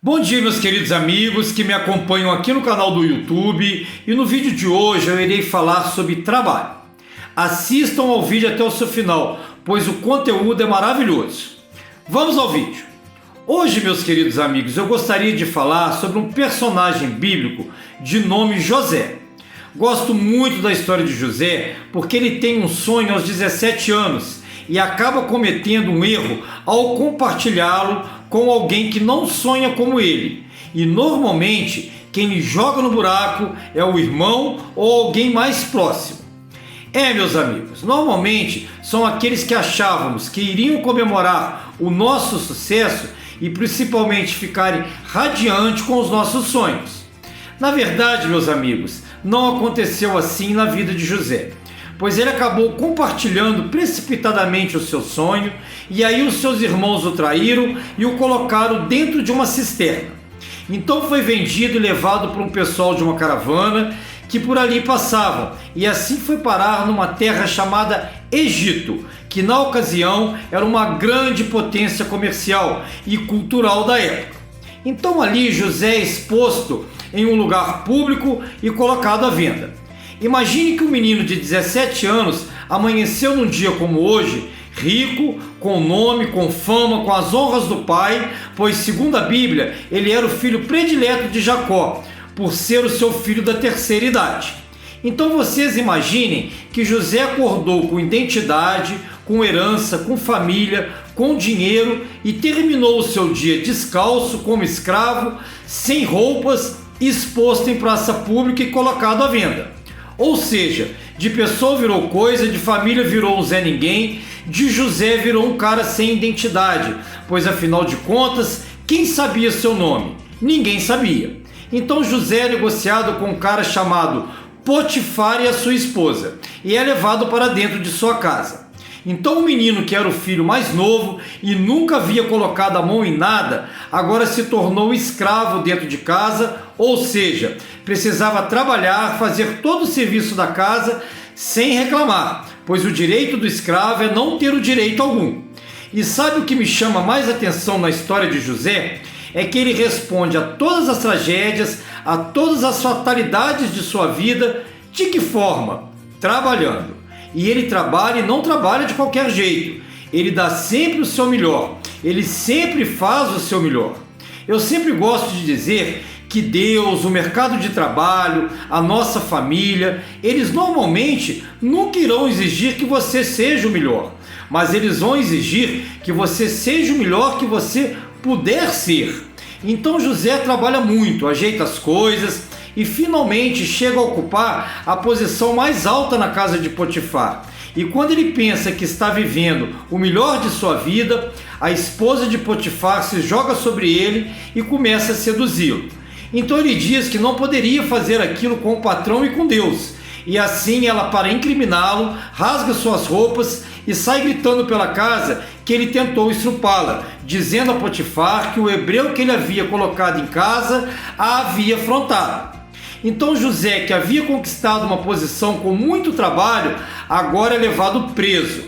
Bom dia, meus queridos amigos que me acompanham aqui no canal do YouTube, e no vídeo de hoje eu irei falar sobre trabalho. Assistam ao vídeo até o seu final, pois o conteúdo é maravilhoso. Vamos ao vídeo. Hoje, meus queridos amigos, eu gostaria de falar sobre um personagem bíblico de nome José. Gosto muito da história de José porque ele tem um sonho aos 17 anos e acaba cometendo um erro ao compartilhá-lo com alguém que não sonha como ele. E normalmente quem lhe joga no buraco é o irmão ou alguém mais próximo. Meus amigos, normalmente são aqueles que achávamos que iriam comemorar o nosso sucesso e principalmente ficarem radiantes com os nossos sonhos. Na verdade, meus amigos, não aconteceu assim na vida de José, pois ele acabou compartilhando precipitadamente o seu sonho, e aí os seus irmãos o traíram e o colocaram dentro de uma cisterna. Então foi vendido e levado por um pessoal de uma caravana que por ali passavam, e assim foi parar numa terra chamada Egito, que na ocasião era uma grande potência comercial e cultural da época. Então ali José é exposto em um lugar público e colocado à venda. Imagine que um menino de 17 anos amanheceu num dia como hoje, rico, com nome, com fama, com as honras do pai, pois segundo a Bíblia, ele era o filho predileto de Jacó, por ser o seu filho da terceira idade. Então vocês imaginem que José acordou com identidade, com herança, com família, com dinheiro e terminou o seu dia descalço, como escravo, sem roupas, exposto em praça pública e colocado à venda. Ou seja, de pessoa virou coisa, de família virou um Zé Ninguém, de José virou um cara sem identidade, pois afinal de contas, quem sabia seu nome? Ninguém sabia. Então José é negociado com um cara chamado Potifar e a sua esposa, e é levado para dentro de sua casa. Então o menino, que era o filho mais novo e nunca havia colocado a mão em nada, agora se tornou escravo dentro de casa, ou seja, precisava trabalhar, fazer todo o serviço da casa sem reclamar, pois o direito do escravo é não ter o direito algum. E sabe o que me chama mais atenção na história de José? É que ele responde a todas as tragédias, a todas as fatalidades de sua vida. De que forma? Trabalhando. E ele trabalha e não trabalha de qualquer jeito. Ele dá sempre o seu melhor. Ele sempre faz o seu melhor. Eu sempre gosto de dizer que Deus, o mercado de trabalho, a nossa família, eles normalmente nunca irão exigir que você seja o melhor, mas eles vão exigir que você seja o melhor que você puder ser. Então José trabalha muito, ajeita as coisas e finalmente chega a ocupar a posição mais alta na casa de Potifar. E quando ele pensa que está vivendo o melhor de sua vida, a esposa de Potifar se joga sobre ele e começa a seduzi-lo. Então ele diz que não poderia fazer aquilo com o patrão e com Deus. E assim ela, para incriminá-lo, rasga suas roupas e sai gritando pela casa que ele tentou estrupá-la, dizendo a Potifar que o hebreu que ele havia colocado em casa a havia afrontado. Então José, que havia conquistado uma posição com muito trabalho, agora é levado preso.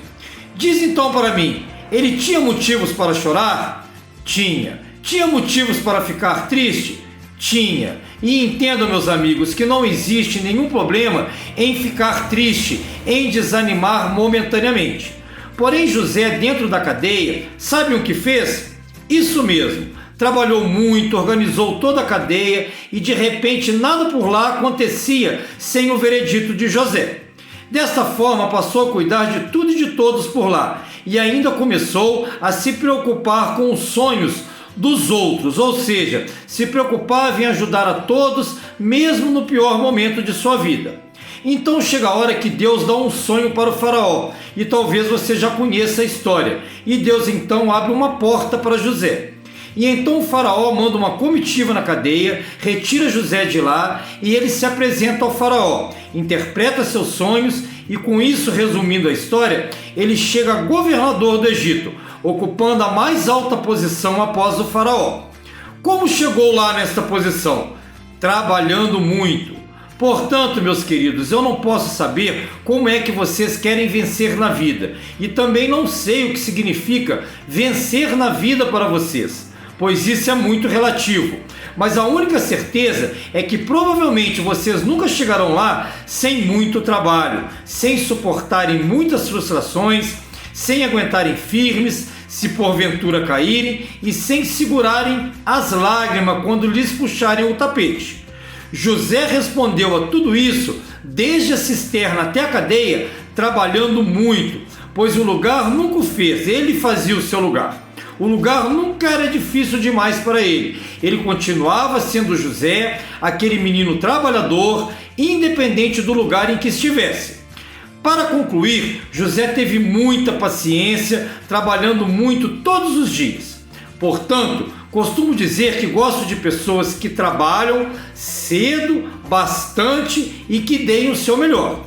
Diz então para mim, ele tinha motivos para chorar? Tinha. Tinha motivos para ficar triste? Tinha. E entendam, meus amigos, que não existe nenhum problema em ficar triste, em desanimar momentaneamente. Porém, José, dentro da cadeia, sabe o que fez? Isso mesmo, trabalhou muito, organizou toda a cadeia e de repente nada por lá acontecia sem o veredito de José. Desta forma passou a cuidar de tudo e de todos por lá e ainda começou a se preocupar com os sonhos dos outros, ou seja, se preocupava em ajudar a todos, mesmo no pior momento de sua vida. Então chega a hora que Deus dá um sonho para o faraó, e talvez você já conheça a história, e Deus então abre uma porta para José. E então o faraó manda uma comitiva na cadeia, retira José de lá, e ele se apresenta ao faraó, interpreta seus sonhos, e com isso, resumindo a história, ele chega a governador do Egito, ocupando a mais alta posição após o faraó. Como chegou lá nesta posição? Trabalhando muito. Portanto, meus queridos, eu não posso saber como é que vocês querem vencer na vida, e também não sei o que significa vencer na vida para vocês. pois isso é muito relativo. Mas a única certeza é que provavelmente vocês nunca chegarão lá sem muito trabalho, sem suportarem muitas frustrações, sem aguentarem firmes, se porventura caírem, e sem segurarem as lágrimas quando lhes puxarem o tapete. José respondeu a tudo isso, desde a cisterna até a cadeia, trabalhando muito, pois o lugar nunca o fez, ele fazia o seu lugar. O lugar nunca era difícil demais para ele. Ele continuava sendo José, aquele menino trabalhador, independente do lugar em que estivesse. Para concluir, José teve muita paciência, trabalhando muito todos os dias. Portanto, costumo dizer que gosto de pessoas que trabalham cedo, bastante e que deem o seu melhor.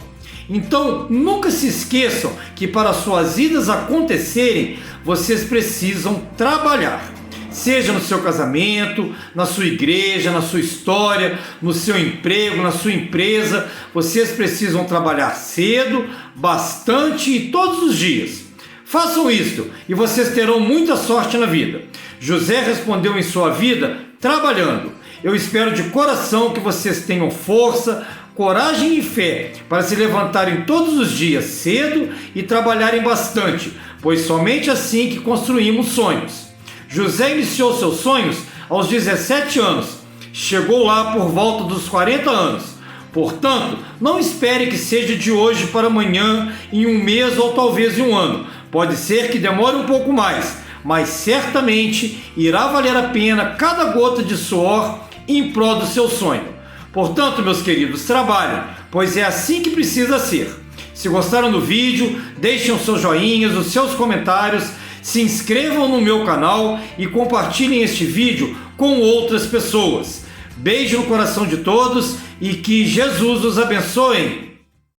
Então, nunca se esqueçam que para suas vidas acontecerem, vocês precisam trabalhar. Seja no seu casamento, na sua igreja, na sua história, no seu emprego, na sua empresa, vocês precisam trabalhar cedo, bastante e todos os dias. Façam isso e vocês terão muita sorte na vida. José respondeu em sua vida trabalhando. Eu espero de coração que vocês tenham força, coragem e fé para se levantarem todos os dias cedo e trabalharem bastante, pois somente assim que construímos sonhos. José iniciou seus sonhos aos 17 anos, chegou lá por volta dos 40 anos. Portanto, não espere que seja de hoje para amanhã, em um mês ou talvez em um ano. Pode ser que demore um pouco mais, mas certamente irá valer a pena cada gota de suor em prol do seu sonho. Portanto, meus queridos, trabalhem, pois é assim que precisa ser. Se gostaram do vídeo, deixem os seus joinhas, os seus comentários, se inscrevam no meu canal e compartilhem este vídeo com outras pessoas. Beijo no coração de todos e que Jesus os abençoe.